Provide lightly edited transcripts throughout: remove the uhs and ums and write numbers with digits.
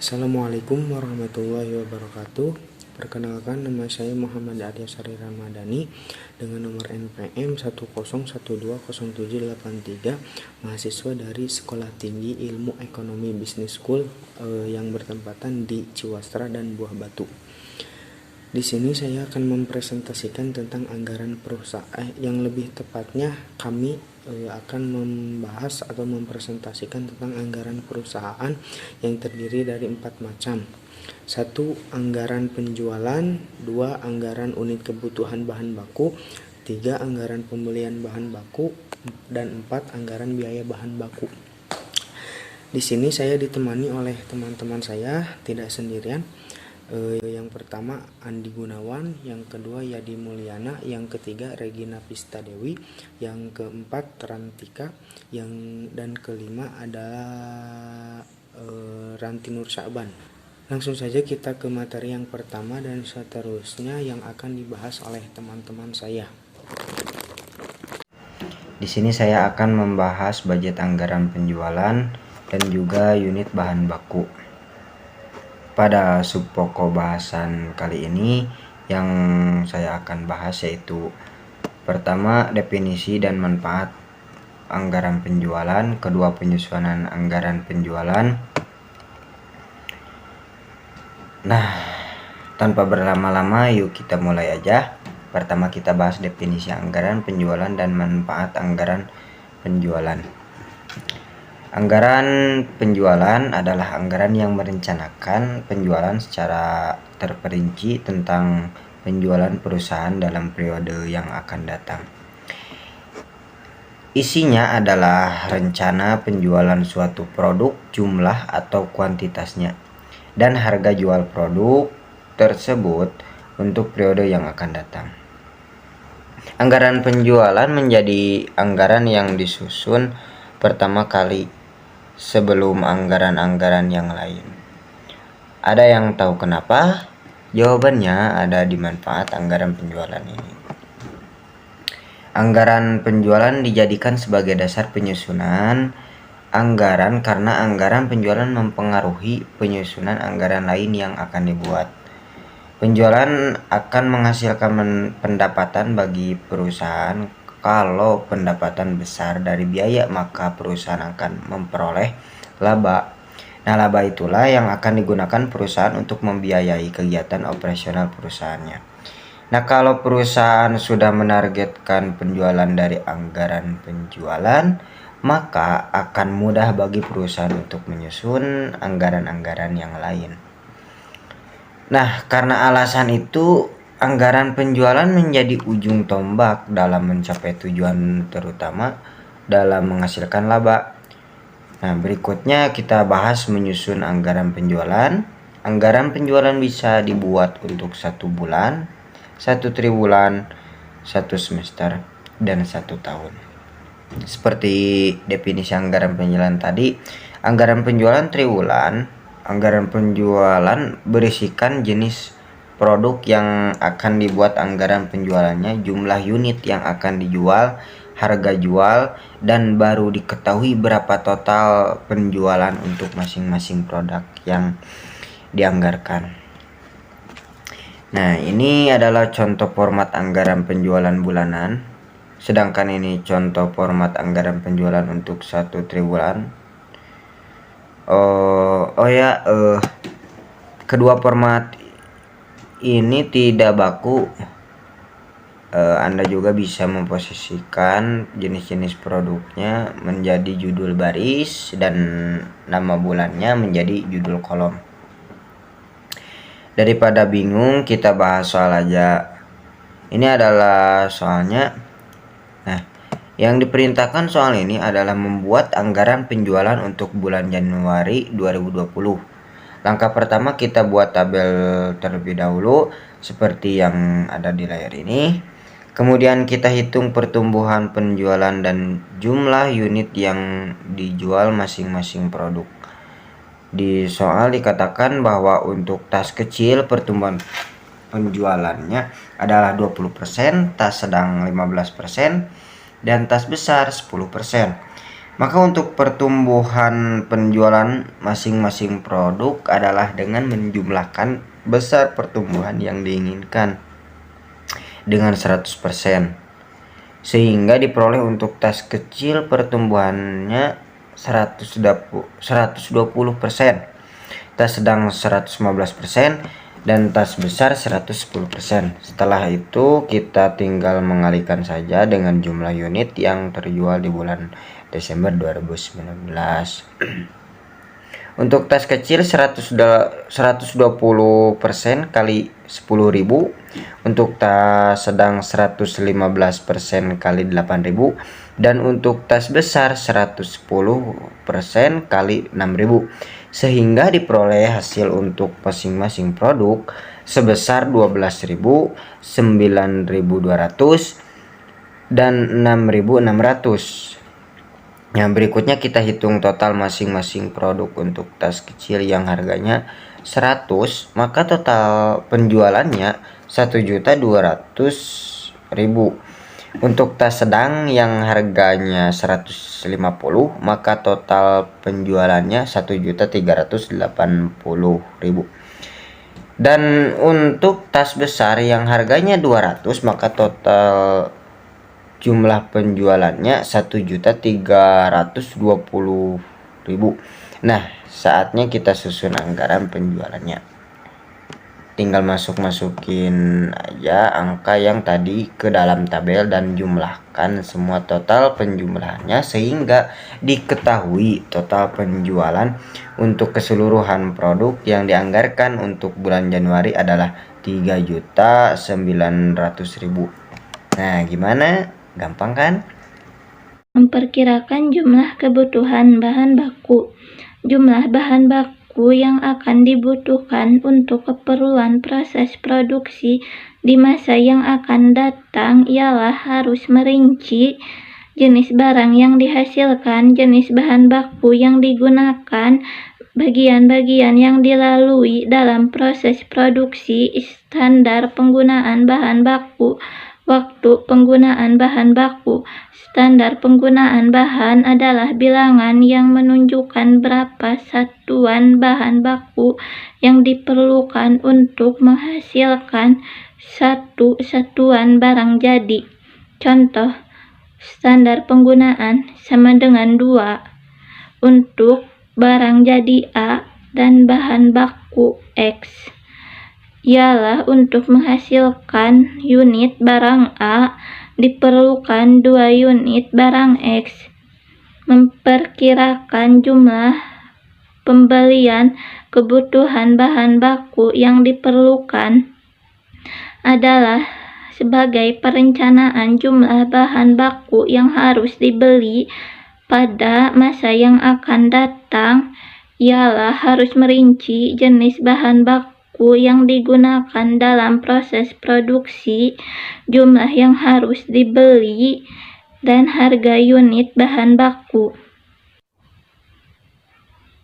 Assalamualaikum warahmatullahi wabarakatuh. Perkenalkan, nama saya Muhammad Aryasari Ramadhani dengan nomor NPM 101200783, mahasiswa dari Sekolah Tinggi Ilmu Ekonomi Business School yang bertempatan di Ciwastra dan Buah Batu. Di sini saya akan mempresentasikan tentang anggaran perusahaan, yang lebih tepatnya kami akan membahas atau mempresentasikan tentang anggaran perusahaan yang terdiri dari 4 macam. 1. Anggaran penjualan. 2. Anggaran unit kebutuhan bahan baku. 3. Anggaran pembelian bahan baku. Dan 4. Anggaran biaya bahan baku. Di sini saya ditemani oleh teman-teman saya, tidak sendirian. Yang pertama Andi Gunawan, yang kedua Yadi Mulyana, yang ketiga Regina Pista Dewi, yang keempat Rantika, dan kelima adalah Ranti Nur Sya'ban. Langsung saja kita ke materi yang pertama dan seterusnya yang akan dibahas oleh teman-teman saya. Di sini saya akan membahas budget anggaran penjualan dan juga unit bahan baku. Pada subpokok bahasan kali ini yang saya akan bahas yaitu pertama, definisi dan manfaat anggaran penjualan, kedua, penyusunan anggaran penjualan. Nah, tanpa berlama-lama yuk kita mulai aja. Pertama kita bahas definisi anggaran penjualan dan manfaat anggaran penjualan. Anggaran penjualan adalah anggaran yang merencanakan penjualan secara terperinci tentang penjualan perusahaan dalam periode yang akan datang. Isinya adalah rencana penjualan suatu produk, jumlah atau kuantitasnya, dan harga jual produk tersebut untuk periode yang akan datang. Anggaran penjualan menjadi anggaran yang disusun pertama kali sebelum anggaran-anggaran yang lain. Ada yang tahu kenapa? Jawabannya ada di manfaat anggaran penjualan ini. Anggaran penjualan dijadikan sebagai dasar penyusunan anggaran karena anggaran penjualan mempengaruhi penyusunan anggaran lain yang akan dibuat. Penjualan akan menghasilkan pendapatan bagi perusahaan. Kalau pendapatan besar dari biaya, maka perusahaan akan memperoleh laba. Nah, laba itulah yang akan digunakan perusahaan untuk membiayai kegiatan operasional perusahaannya. Nah, kalau perusahaan sudah menargetkan penjualan dari anggaran penjualan, maka akan mudah bagi perusahaan untuk menyusun anggaran-anggaran yang lain. Nah, karena alasan itu, anggaran penjualan menjadi ujung tombak dalam mencapai tujuan, terutama dalam menghasilkan laba. Nah, berikutnya kita bahas menyusun anggaran penjualan. Anggaran penjualan bisa dibuat untuk 1 bulan, 1 triwulan, 1 semester, dan 1 tahun. Seperti definisi anggaran penjualan tadi, anggaran penjualan triwulan, anggaran penjualan berisikan jenis produk yang akan dibuat anggaran penjualannya, jumlah unit yang akan dijual, harga jual, dan baru diketahui berapa total penjualan untuk masing-masing produk yang dianggarkan. Nah, ini adalah contoh format anggaran penjualan bulanan, sedangkan ini contoh format anggaran penjualan untuk 1 triwulan. Kedua format ini tidak baku. Anda juga bisa memposisikan jenis-jenis produknya menjadi judul baris dan nama bulannya menjadi judul kolom. Daripada bingung, kita bahas soal aja. Ini adalah soalnya. Nah, yang diperintahkan soal ini adalah membuat anggaran penjualan untuk bulan Januari 2020. Langkah pertama, kita buat tabel terlebih dahulu seperti yang ada di layar ini. Kemudian kita hitung pertumbuhan penjualan dan jumlah unit yang dijual masing-masing produk. Di soal dikatakan bahwa untuk tas kecil pertumbuhan penjualannya adalah 20%, tas sedang 15%, dan tas besar 10%. Maka untuk pertumbuhan penjualan masing-masing produk adalah dengan menjumlahkan besar pertumbuhan yang diinginkan dengan 100%. Sehingga diperoleh untuk tas kecil pertumbuhannya 120%, tas sedang 115%, dan tas besar 110%. Setelah itu kita tinggal mengalihkan saja dengan jumlah unit yang terjual di bulan Desember 2019. Untuk tas kecil 120% kali 10.000, untuk tas sedang 115% kali 8.000, dan untuk tas besar 110% kali 6.000, sehingga diperoleh hasil untuk masing-masing produk sebesar 12.000, 9.200, dan 6.600. Nah, berikutnya kita hitung total masing-masing produk. Untuk tas kecil yang harganya 100, maka total penjualannya 1.200.000. Untuk tas sedang yang harganya 150, maka total penjualannya 1.380.000. Dan untuk tas besar yang harganya 200, maka total jumlah penjualannya 1.320.000. Nah, saatnya kita susun anggaran penjualannya. Tinggal masukin aja angka yang tadi ke dalam tabel dan jumlahkan semua total penjumlahannya sehingga diketahui total penjualan untuk keseluruhan produk yang dianggarkan untuk bulan Januari adalah 3.900.000. Nah, gimana? Gampang kan? Memperkirakan jumlah kebutuhan bahan baku. Jumlah bahan baku yang akan dibutuhkan untuk keperluan proses produksi di masa yang akan datang ialah harus merinci jenis barang yang dihasilkan, jenis bahan baku yang digunakan, bagian-bagian yang dilalui dalam proses produksi, standar penggunaan bahan baku, waktu penggunaan bahan baku. Standar penggunaan bahan adalah bilangan yang menunjukkan berapa satuan bahan baku yang diperlukan untuk menghasilkan satu satuan barang jadi. Contoh, standar penggunaan sama dengan 2 untuk barang jadi A dan bahan baku X. Ialah untuk menghasilkan unit barang A diperlukan 2 unit barang X. Memperkirakan jumlah pembelian kebutuhan bahan baku yang diperlukan adalah sebagai perencanaan jumlah bahan baku yang harus dibeli pada masa yang akan datang, ialah harus merinci jenis bahan baku yang digunakan dalam proses produksi, jumlah yang harus dibeli, dan harga unit bahan baku.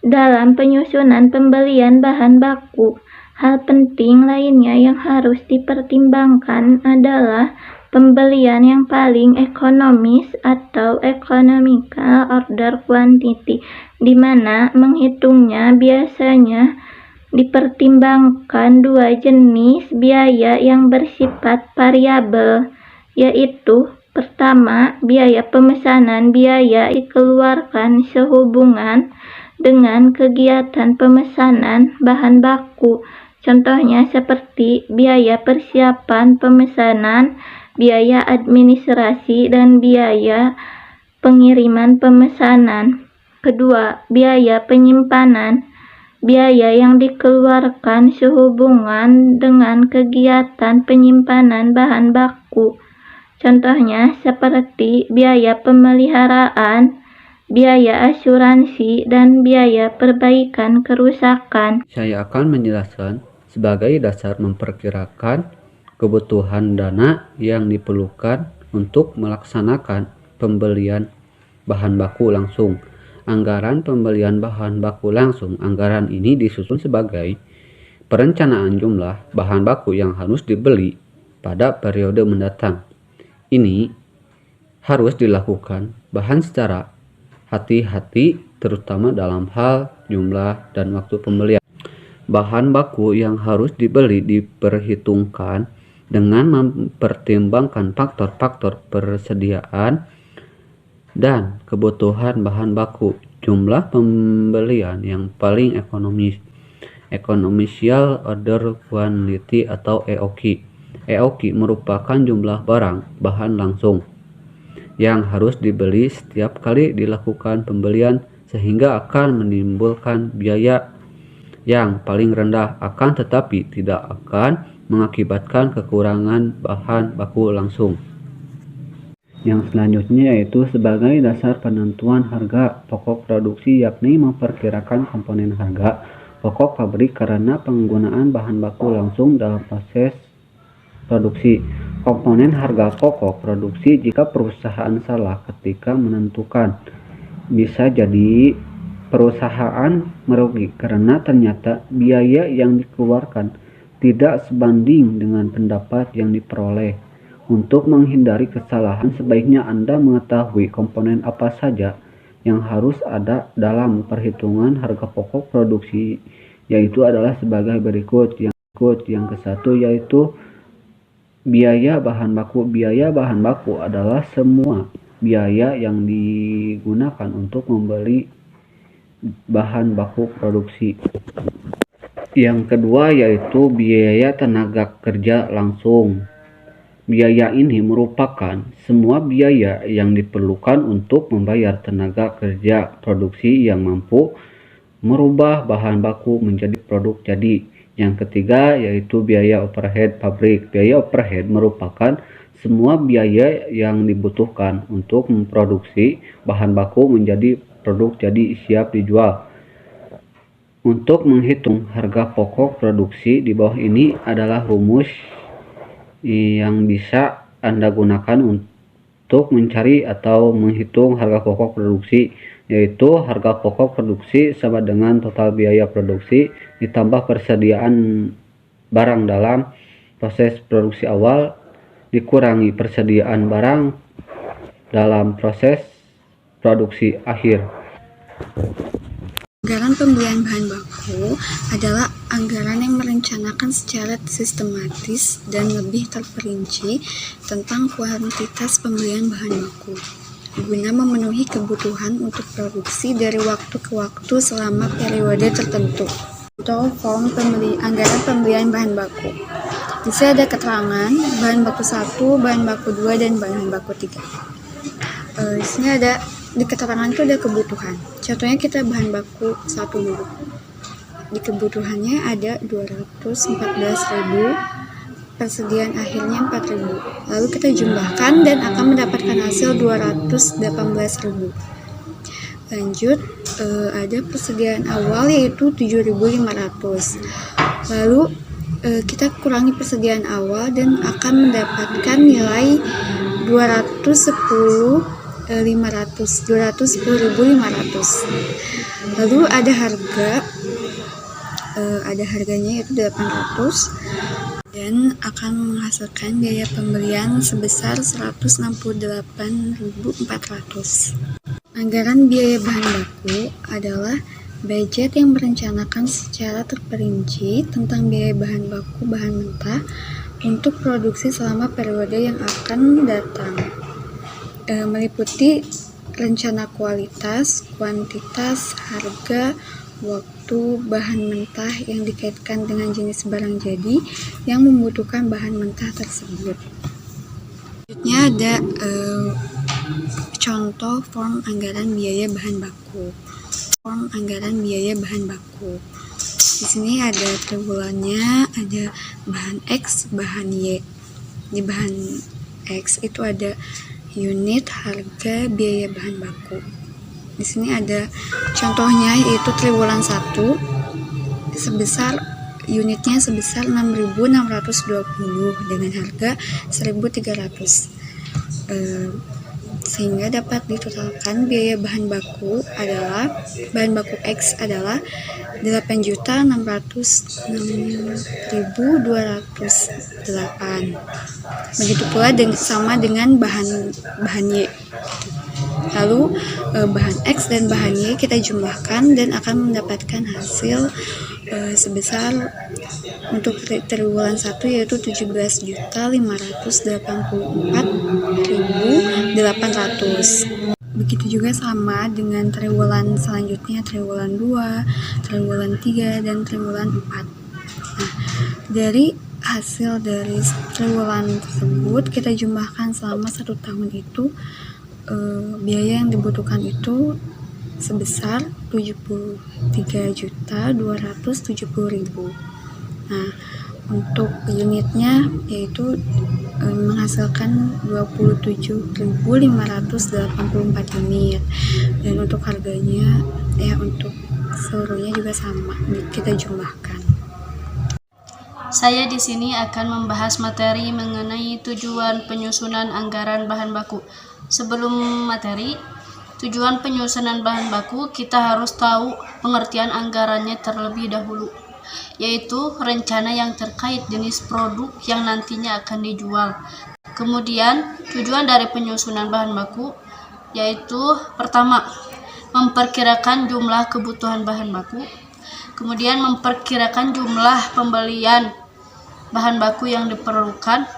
Dalam penyusunan pembelian bahan baku, hal penting lainnya yang harus dipertimbangkan adalah pembelian yang paling ekonomis atau economical order quantity, di mana menghitungnya biasanya dipertimbangkan 2 jenis biaya yang bersifat variabel, yaitu pertama, biaya pemesanan. Biaya dikeluarkan sehubungan dengan kegiatan pemesanan bahan baku. Contohnya seperti biaya persiapan pemesanan, biaya administrasi, dan biaya pengiriman pemesanan. Kedua, biaya penyimpanan. Biaya yang dikeluarkan sehubungan dengan kegiatan penyimpanan bahan baku. Contohnya seperti biaya pemeliharaan, biaya asuransi, dan biaya perbaikan kerusakan. Saya akan menjelaskan sebagai dasar memperkirakan kebutuhan dana yang diperlukan untuk melaksanakan pembelian bahan baku langsung. Anggaran pembelian bahan baku langsung. Anggaran ini disusun sebagai perencanaan jumlah bahan baku yang harus dibeli pada periode mendatang. Ini harus dilakukan bahan secara hati-hati terutama dalam hal jumlah dan waktu pembelian. Bahan baku yang harus dibeli diperhitungkan dengan mempertimbangkan faktor-faktor persediaan dan kebutuhan bahan baku. Jumlah pembelian yang paling Economical Order Quantity atau EOQ. EOQ merupakan jumlah barang bahan langsung yang harus dibeli setiap kali dilakukan pembelian, sehingga akan menimbulkan biaya yang paling rendah, akan tetapi tidak akan mengakibatkan kekurangan bahan baku langsung. Yang selanjutnya yaitu sebagai dasar penentuan harga pokok produksi, yakni memperkirakan komponen harga pokok pabrik karena penggunaan bahan baku langsung dalam proses produksi. Komponen harga pokok produksi jika perusahaan salah ketika menentukan. Bisa jadi perusahaan merugi karena ternyata biaya yang dikeluarkan tidak sebanding dengan pendapat yang diperoleh. Untuk menghindari kesalahan, sebaiknya Anda mengetahui komponen apa saja yang harus ada dalam perhitungan harga pokok produksi, yaitu adalah sebagai berikut. Yang ke-1 yaitu biaya bahan baku. Biaya bahan baku adalah semua biaya yang digunakan untuk membeli bahan baku produksi. Yang kedua yaitu biaya tenaga kerja langsung. Biaya ini merupakan semua biaya yang diperlukan untuk membayar tenaga kerja produksi yang mampu merubah bahan baku menjadi produk jadi. Yang ketiga yaitu biaya overhead pabrik. Biaya overhead merupakan semua biaya yang dibutuhkan untuk memproduksi bahan baku menjadi produk jadi siap dijual. Untuk menghitung harga pokok produksi, di bawah ini adalah rumus yang bisa Anda gunakan untuk mencari atau menghitung harga pokok produksi, yaitu harga pokok produksi sama dengan total biaya produksi ditambah persediaan barang dalam proses produksi awal dikurangi persediaan barang dalam proses produksi akhir. Anggaran pembelian bahan baku adalah anggaran yang merencanakan secara sistematis dan lebih terperinci tentang kuantitas pembelian bahan baku, guna memenuhi kebutuhan untuk produksi dari waktu ke waktu selama periode tertentu. Contoh form anggaran pembelian bahan baku. Di sini ada keterangan bahan baku 1, bahan baku 2, dan bahan baku 3. Di sini ada di keterangan itu ada kebutuhan. Contohnya kita bahan baku 1 dulu. Di kebutuhannya ada 214.000, persediaan akhirnya 4.000. Lalu kita jumlahkan dan akan mendapatkan hasil 218.000. Lanjut, ada persediaan awal yaitu 7.500. Lalu kita kurangi persediaan awal dan akan mendapatkan nilai 210.500. Lalu ada harganya yaitu 800 dan akan menghasilkan biaya pembelian sebesar 168.400. Anggaran biaya bahan baku adalah budget yang merencanakan secara terperinci tentang biaya bahan baku bahan mentah untuk produksi selama periode yang akan datang. Meliputi rencana kualitas, kuantitas, harga, waktu, bahan mentah yang dikaitkan dengan jenis barang jadi yang membutuhkan bahan mentah tersebut. Selanjutnya ada contoh form anggaran biaya bahan baku. Form anggaran biaya bahan baku. Di sini ada triwulannya, ada bahan X, bahan Y. Di bahan X itu ada unit, harga, biaya bahan baku. Di sini ada contohnya yaitu triwulan 1 unitnya sebesar 6.620 dengan harga 1.300. Sehingga dapat ditotalkan biaya bahan baku X adalah 8.606.208. Begitu pula sama dengan bahan Y. Lalu bahan X dan bahan Y kita jumlahkan dan akan mendapatkan hasil sebesar untuk triwulan 1 yaitu 17.584.800. Begitu juga sama dengan triwulan selanjutnya, triwulan 2, triwulan 3, dan triwulan 4. Nah, dari hasil dari triwulan tersebut kita jumlahkan selama 1 tahun itu, biaya yang dibutuhkan itu sebesar 73.270.000. Nah, untuk unitnya yaitu menghasilkan 27.584 unit, dan untuk harganya untuk seluruhnya juga sama, kita jumlahkan. Saya di sini akan membahas materi mengenai tujuan penyusunan anggaran bahan baku. Sebelum materi, tujuan penyusunan bahan baku, kita harus tahu pengertian anggarannya terlebih dahulu, yaitu rencana yang terkait jenis produk yang nantinya akan dijual. Kemudian, tujuan dari penyusunan bahan baku, yaitu pertama, memperkirakan jumlah kebutuhan bahan baku, kemudian memperkirakan jumlah pembelian bahan baku yang diperlukan,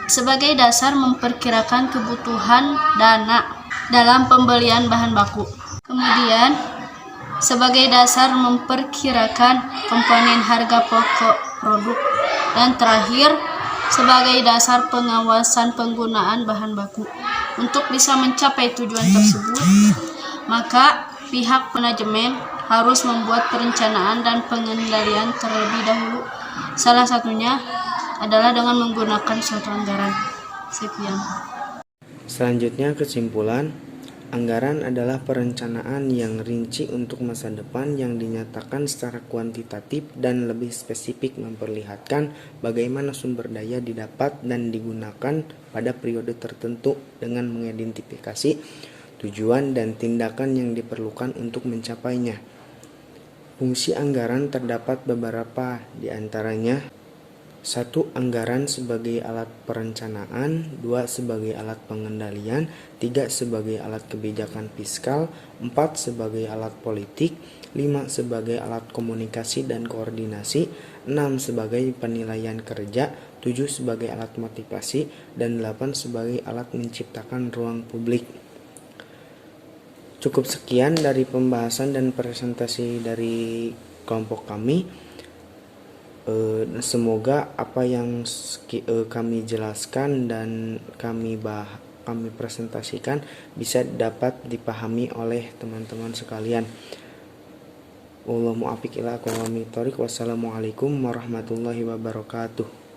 sebagai dasar memperkirakan kebutuhan dana dalam pembelian bahan baku. Kemudian, sebagai dasar memperkirakan komponen harga pokok produk. Dan terakhir, sebagai dasar pengawasan penggunaan bahan baku. Untuk bisa mencapai tujuan tersebut, maka pihak manajemen harus membuat perencanaan dan pengendalian terlebih dahulu. Salah satunya adalah dengan menggunakan suatu anggaran. Sekian. Selanjutnya kesimpulan, anggaran adalah perencanaan yang rinci untuk masa depan yang dinyatakan secara kuantitatif dan lebih spesifik memperlihatkan bagaimana sumber daya didapat dan digunakan pada periode tertentu dengan mengidentifikasi tujuan dan tindakan yang diperlukan untuk mencapainya. Fungsi anggaran terdapat beberapa, di antaranya 1. Anggaran sebagai alat perencanaan, 2. Sebagai alat pengendalian, 3. Sebagai alat kebijakan fiskal, 4. Sebagai alat politik, 5. Sebagai alat komunikasi dan koordinasi, 6. Sebagai penilaian kerja, 7. Sebagai alat motivasi, dan 8. Sebagai alat menciptakan ruang publik. Cukup sekian dari pembahasan dan presentasi dari kelompok kami. Semoga apa yang kami jelaskan dan kami presentasikan bisa dapat dipahami oleh teman-teman sekalian. Wassalamualaikum warahmatullahi wabarakatuh.